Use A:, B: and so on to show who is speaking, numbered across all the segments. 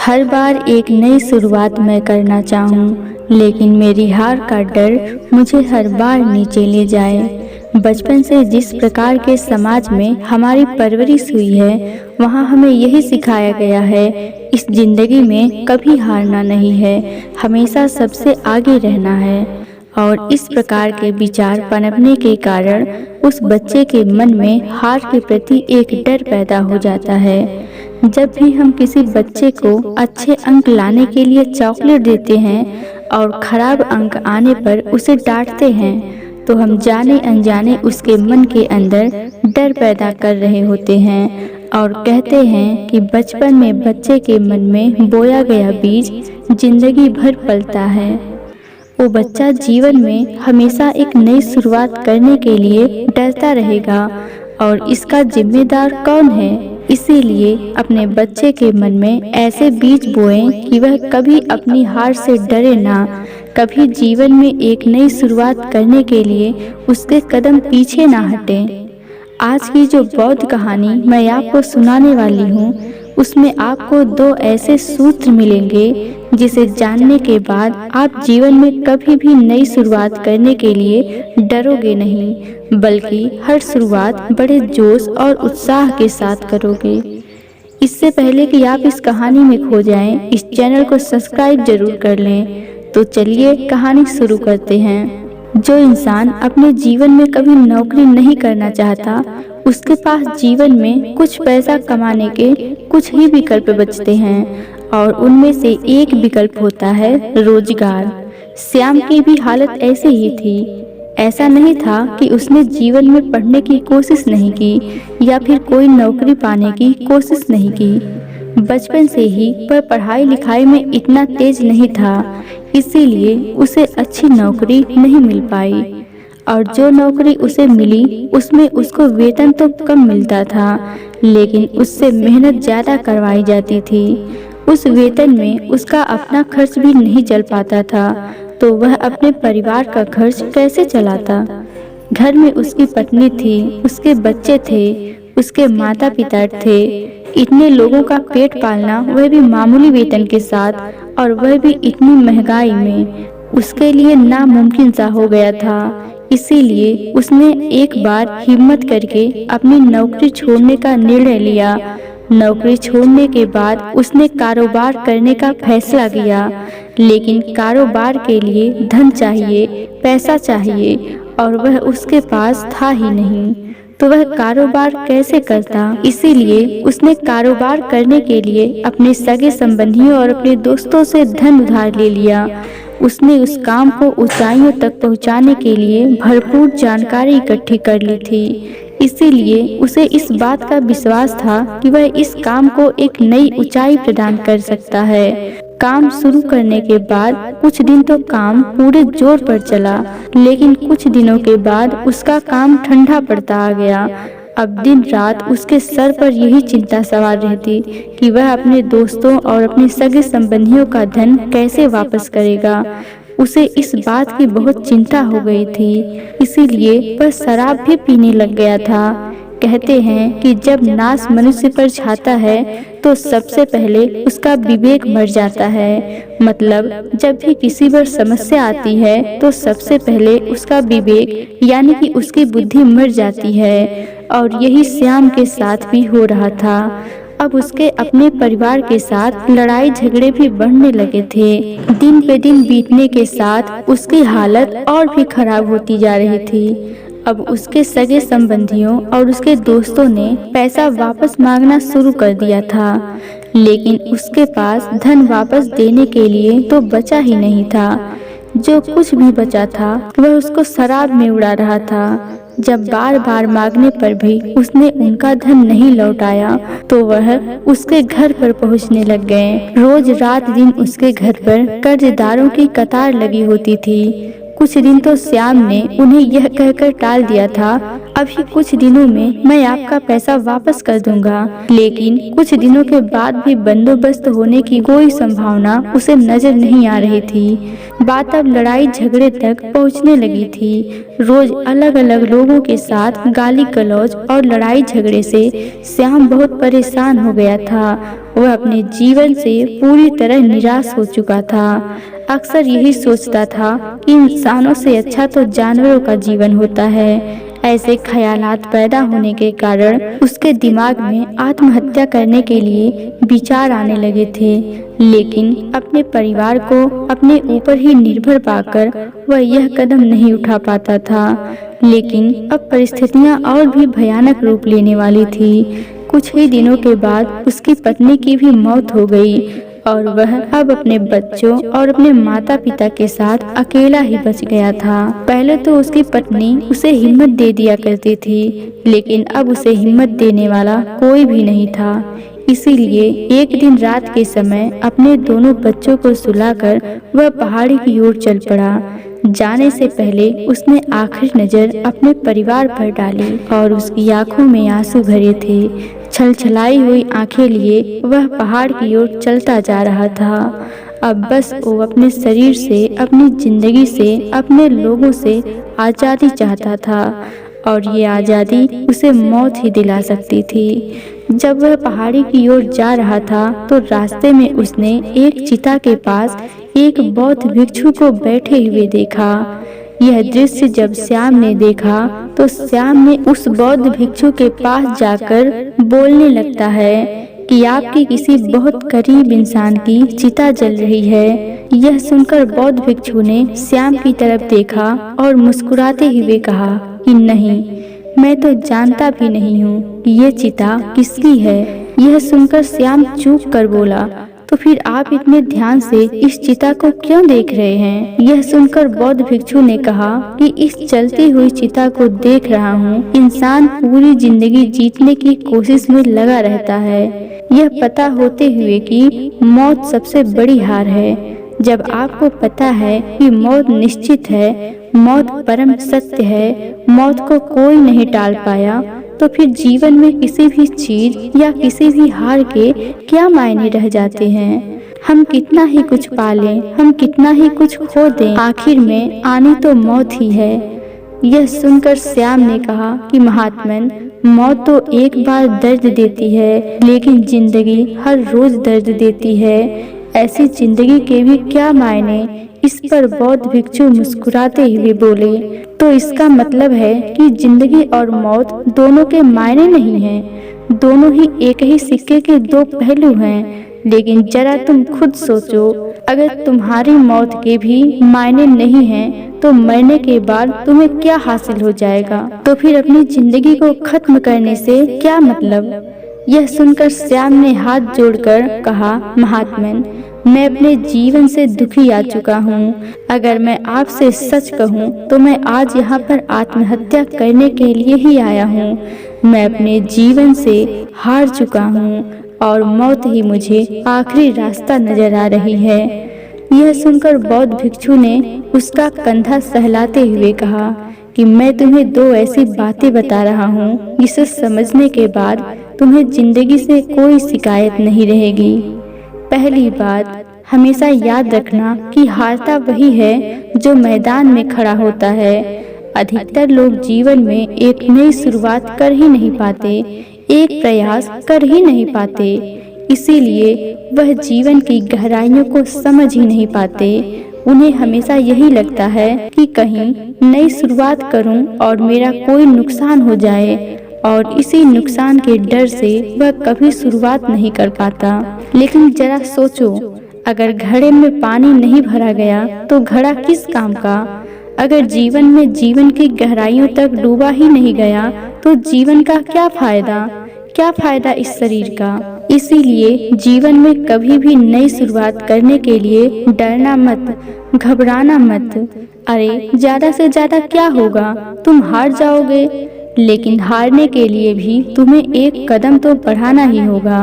A: हर बार एक नई शुरुआत मैं करना चाहूँ, लेकिन मेरी हार का डर मुझे हर बार नीचे ले जाए। बचपन से जिस प्रकार के समाज में हमारी परवरिश हुई है, वहाँ हमें यही सिखाया गया है, इस जिंदगी में कभी हारना नहीं है, हमेशा सबसे आगे रहना है। और इस प्रकार के विचार पनपने के कारण उस बच्चे के मन में हार के प्रति एक डर पैदा हो जाता है। जब भी हम किसी बच्चे को अच्छे अंक लाने के लिए चॉकलेट देते हैं और खराब अंक आने पर उसे डांटते हैं, तो हम जाने अनजाने उसके मन के अंदर डर पैदा कर रहे होते हैं और कहते हैं कि बचपन में बच्चे के मन में बोया गया बीज जिंदगी भर पलता है। वो बच्चा जीवन में हमेशा एक नई शुरुआत करने के लिए डरता रहेगा और इसका जिम्मेदार कौन है। इसीलिए अपने बच्चे के मन में ऐसे बीज बोएं कि वह कभी अपनी हार से डरे ना, कभी जीवन में एक नई शुरुआत करने के लिए उसके कदम पीछे ना हटें। आज की जो बौद्ध कहानी मैं आपको सुनाने वाली हूँ, उसमें आपको दो ऐसे सूत्र मिलेंगे जिसे जानने के बाद आप जीवन में कभी भी नई शुरुआत करने के लिए डरोगे नहीं, बल्कि हर शुरुआत बड़े जोश और उत्साह के साथ करोगे। इससे पहले कि आप इस कहानी में खो जाएं, इस चैनल को सब्सक्राइब जरूर कर लें। तो चलिए कहानी शुरू करते हैं। जो इंसान अपने जीवन में कभी नौकरी नहीं करना चाहता, उसके पास जीवन में कुछ पैसा कमाने के कुछ ही विकल्प बचते हैं और उनमें से एक विकल्प होता है रोजगार। श्याम की भी हालत ऐसे ही थी। ऐसा नहीं था कि उसने जीवन में पढ़ने की कोशिश नहीं की या फिर कोई नौकरी पाने की कोशिश नहीं की। बचपन से ही वह पढ़ाई लिखाई में इतना तेज नहीं था, इसीलिए उसे अच्छी नौकरी नहीं मिल पाई और जो नौकरी उसे मिली उसमें उसको वेतन तो कम मिलता था, लेकिन उससे मेहनत ज़्यादा करवाई जाती थी। उस वेतन में उसका अपना खर्च भी नहीं चल पाता था, तो वह अपने परिवार का खर्च कैसे चलाता। घर में उसकी पत्नी थी, उसके बच्चे थे, उसके माता पिता थे। इतने लोगों का पेट पालना, वह भी मामूली वेतन के साथ, और वह भी इतनी महंगाई में, उसके लिए नामुमकिन सा हो गया था। इसीलिए उसने एक बार हिम्मत करके अपनी नौकरी छोड़ने का निर्णय लिया। नौकरी छोड़ने के बाद उसने कारोबार करने का फैसला किया, लेकिन कारोबार के लिए धन चाहिए, पैसा चाहिए, और वह उसके पास था ही नहीं, तो वह कारोबार कैसे करता। इसीलिए उसने कारोबार करने के लिए अपने सगे संबंधियों और अपने दोस्तों से धन उधार ले लिया। उसने उस काम को ऊंचाइयों तक पहुंचाने के लिए भरपूर जानकारी इकट्ठी कर ली थी। इसीलिए उसे इस बात का विश्वास था कि वह इस काम को एक नई ऊंचाई प्रदान कर सकता है। काम शुरू करने के बाद कुछ दिन तो काम पूरे जोर पर चला, लेकिन कुछ दिनों के बाद उसका काम ठंडा पड़ता आ गया। अब दिन रात उसके सर पर यही चिंता सवार रहती कि वह अपने दोस्तों और अपने सगे संबंधियों का धन कैसे वापस करेगा। उसे इस बात की बहुत चिंता हो गई थी, इसीलिए वह शराब भी पीने लग गया था। कहते हैं कि जब नाश मनुष्य पर छाता है तो सबसे पहले उसका विवेक मर जाता है। मतलब जब भी किसी पर समस्या आती है तो सबसे पहले उसका विवेक यानी कि उसकी बुद्धि मर जाती है, और यही श्याम के साथ भी हो रहा था। अब उसके अपने परिवार के साथ लड़ाई झगड़े भी बढ़ने लगे थे। दिन पे दिन बीतने के साथ उसकी हालत और भी खराब होती जा रही थी। अब उसके सगे संबंधियों और उसके दोस्तों ने पैसा वापस मांगना शुरू कर दिया था, लेकिन उसके पास धन वापस देने के लिए तो बचा ही नहीं था। जो कुछ भी बचा था वह उसको शराब में उड़ा रहा था। जब बार बार मांगने पर भी उसने उनका धन नहीं लौटाया, तो वह उसके घर पर पहुंचने लग गए। रोज रात दिन उसके घर पर कर्जदारों की कतार लगी होती थी। कुछ दिन तो श्याम ने उन्हें यह कहकर टाल दिया था, अभी कुछ दिनों में मैं आपका पैसा वापस कर दूंगा। लेकिन कुछ दिनों के बाद भी बंदोबस्त होने की कोई संभावना उसे नजर नहीं आ रही थी। बात अब लड़ाई झगड़े तक पहुंचने लगी थी। रोज अलग अलग लोगों के साथ गाली गलौज और लड़ाई झगड़े से श्याम बहुत परेशान हो गया था। वह अपने जीवन से पूरी तरह निराश हो चुका था। अक्सर यही सोचता था कि इंसानों से अच्छा तो जानवरों का जीवन होता है। ऐसे ख्यालात पैदा होने के कारण उसके दिमाग में आत्महत्या करने के लिए विचार आने लगे थे। लेकिन अपने परिवार को अपने ऊपर ही निर्भर पाकर वह यह कदम नहीं उठा पाता था। लेकिन अब परिस्थितियां और भी भयानक रूप लेने वाली थी। कुछ ही दिनों के बाद उसकी पत्नी की भी मौत हो गई और वह अब अपने बच्चों और अपने माता पिता के साथ अकेला ही बच गया था। पहले तो उसकी पत्नी उसे हिम्मत दे दिया करती थी, लेकिन अब उसे हिम्मत देने वाला कोई भी नहीं था। इसीलिए एक दिन रात के समय अपने दोनों बच्चों को सुलाकर वह पहाड़ी की ओर चल पड़ा। जाने से पहले उसने आखिरी नजर अपने परिवार पर डाली और उसकी आंखों में आंसू भरे थे। छलछलाई हुई आंखें लिए वह पहाड़ की ओर चलता जा रहा था। अब बस वो अपने शरीर से, अपनी जिंदगी से, अपने लोगों से आज़ादी चाहता था और ये आज़ादी उसे मौत ही दिला सकती थी। जब वह पहाड़ी की ओर जा रहा था तो रास्ते में उसने एक चिता के पास एक बौद्ध भिक्षु को बैठे हुए देखा। यह दृश्य जब श्याम ने देखा तो श्याम ने उस बौद्ध भिक्षु के पास जाकर बोलने लगता है कि आपकी किसी बहुत करीब इंसान की चिता जल रही है। यह सुनकर बौद्ध भिक्षु ने श्याम की तरफ देखा और मुस्कुराते हुए कहा कि नहीं, मैं तो जानता भी नहीं हूँ कि ये चिता किसकी है। यह सुनकर श्याम चूक कर बोला, तो फिर आप इतने ध्यान से इस चिता को क्यों देख रहे हैं? यह सुनकर बौद्ध भिक्षु ने कहा कि इस चलती हुई चिता को देख रहा हूँ। इंसान पूरी जिंदगी जीतने की कोशिश में लगा रहता है, यह पता होते हुए कि मौत सबसे बड़ी हार है। जब आपको पता है कि मौत निश्चित है, मौत परम सत्य है, मौत को कोई नहीं टाल पाया, तो फिर जीवन में किसी भी चीज या किसी भी हार के क्या मायने रह जाते हैं। हम कितना ही कुछ पालें, हम कितना ही कुछ खो दें, आखिर में आनी तो मौत ही है। यह सुनकर श्याम ने कहा कि महात्मन, मौत तो एक बार दर्द देती है, लेकिन जिंदगी हर रोज दर्द देती है। ऐसी जिंदगी के भी क्या मायने? इस पर बौद्ध भिक्षु मुस्कुराते हुए बोले, तो इसका मतलब है कि जिंदगी और मौत दोनों के मायने नहीं हैं, दोनों ही एक ही सिक्के के दो पहलू हैं। लेकिन जरा तुम खुद सोचो, अगर तुम्हारी मौत के भी मायने नहीं हैं, तो मरने के बाद तुम्हें क्या हासिल हो जाएगा? तो फिर अपनी जिंदगी को खत्म करने से क्या मतलब? यह सुनकर श्याम ने हाथ जोड़कर कहा, महात्मन, मैं अपने जीवन से दुखी आ चुका हूँ। अगर मैं आपसे सच कहूँ तो मैं आज यहाँ पर आत्महत्या करने के लिए ही आया हूँ। मैं अपने जीवन से हार चुका हूँ और मौत ही मुझे आखिरी रास्ता नजर आ रही है। यह सुनकर बौद्ध भिक्षु ने उसका कंधा सहलाते हुए कहा कि मैं तुम्हें दो ऐसी बातें बता रहा हूँ जिसे समझने के बाद तुम्हें जिंदगी से कोई शिकायत नहीं रहेगी। पहली बात, हमेशा याद रखना कि हारता वही है जो मैदान में खड़ा होता है। अधिकतर लोग जीवन में एक नई शुरुआत कर ही नहीं पाते, एक प्रयास कर ही नहीं पाते, इसीलिए वह जीवन की गहराइयों को समझ ही नहीं पाते। उन्हें हमेशा यही लगता है कि कहीं नई शुरुआत करूं और मेरा कोई नुकसान हो जाए, और इसी नुकसान के डर से वह कभी शुरुआत नहीं कर पाता। लेकिन जरा सोचो, अगर घड़े में पानी नहीं भरा गया तो घड़ा किस काम का? अगर जीवन में जीवन की गहराइयों तक डूबा ही नहीं गया तो जीवन का क्या फायदा? क्या फायदा इस शरीर का? इसीलिए जीवन में कभी भी नई शुरुआत करने के लिए डरना मत, घबराना मत। अरे ज्यादा से ज्यादा क्या होगा, तुम हार जाओगे, लेकिन हारने के लिए भी तुम्हें एक कदम तो बढ़ाना ही होगा।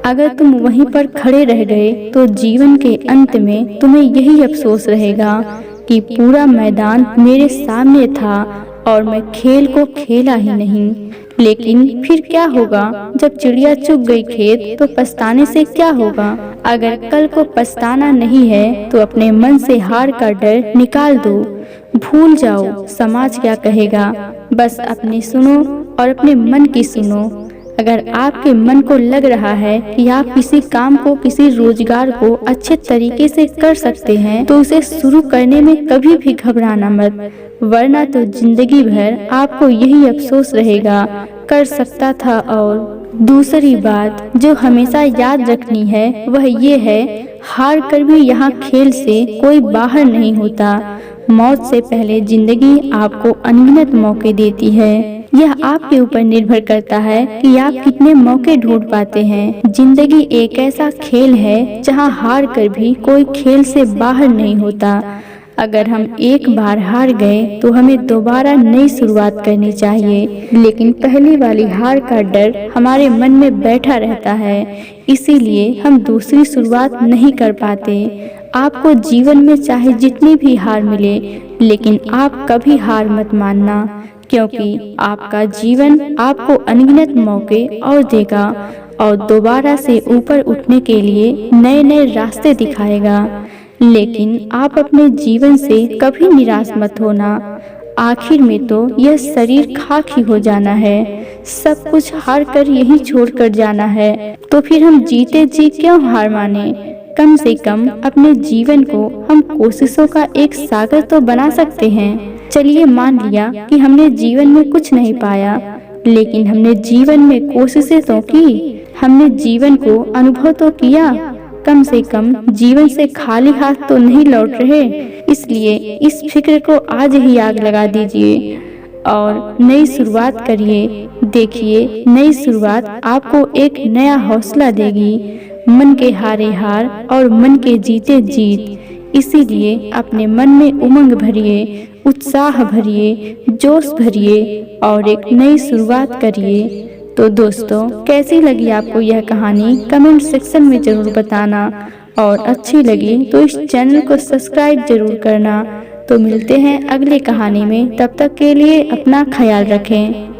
A: अगर तुम वहीं पर खड़े रह गए तो जीवन के अंत में तुम्हें यही अफसोस रहेगा कि पूरा मैदान मेरे सामने था और मैं खेल को खेला ही नहीं। लेकिन फिर क्या होगा? जब चिड़िया चुग गई खेत तो पछताने से क्या होगा? अगर कल को पछताना नहीं है तो अपने मन से हार का डर निकाल दो। भूल जाओ समाज क्या कहेगा, बस अपनी सुनो और अपने मन की सुनो। अगर आपके मन को लग रहा है कि आप किसी काम को, किसी रोजगार को अच्छे तरीके से कर सकते हैं तो उसे शुरू करने में कभी भी घबराना मत, वरना तो जिंदगी भर आपको यही अफसोस रहेगा, कर सकता था। और दूसरी बात जो हमेशा याद रखनी है वह ये है, हार कर भी यहाँ खेल से कोई बाहर नहीं होता। मौत से पहले जिंदगी आपको अनगिनत मौके देती है। यह आपके ऊपर निर्भर करता है कि आप कितने मौके ढूंढ पाते हैं। जिंदगी एक ऐसा खेल है जहां हार कर भी कोई खेल से बाहर नहीं होता। अगर हम एक बार हार गए तो हमें दोबारा नई शुरुआत करनी चाहिए, लेकिन पहली वाली हार का डर हमारे मन में बैठा रहता है, इसीलिए हम दूसरी शुरुआत नहीं कर पाते। आपको जीवन में चाहे जितनी भी हार मिले, लेकिन आप कभी हार मत मानना, क्योंकि आपका जीवन आपको अनगिनत मौके और देगा और दोबारा से ऊपर उठने के लिए नए नए रास्ते दिखाएगा। लेकिन आप अपने जीवन से कभी निराश मत होना। आखिर में तो यह शरीर खाक ही हो जाना है, सब कुछ हार कर यही छोड़ कर जाना है, तो फिर हम जीते जी क्यों हार माने? कम से कम अपने जीवन को हम कोशिशों का एक सागर तो बना सकते हैं। चलिए मान लिया कि हमने जीवन में कुछ नहीं पाया, लेकिन हमने जीवन में कोशिशें तो की, हमने जीवन को अनुभव तो किया। कम से कम जीवन से खाली हाथ तो नहीं लौट रहे। इसलिए इस फिक्र को आज ही आग लगा दीजिए और नई शुरुआत करिए। देखिए, नई शुरुआत आपको एक नया हौसला देगी। मन के हारे हार और मन के जीते जीत। इसीलिए अपने मन में उमंग भरिए, उत्साह भरिए, जोश भरिए और एक नई शुरुआत करिए। तो दोस्तों, कैसी लगी आपको यह कहानी कमेंट सेक्शन में जरूर बताना, और अच्छी लगी तो इस चैनल को सब्सक्राइब जरूर करना। तो मिलते हैं अगली कहानी में, तब तक के लिए अपना ख्याल रखें।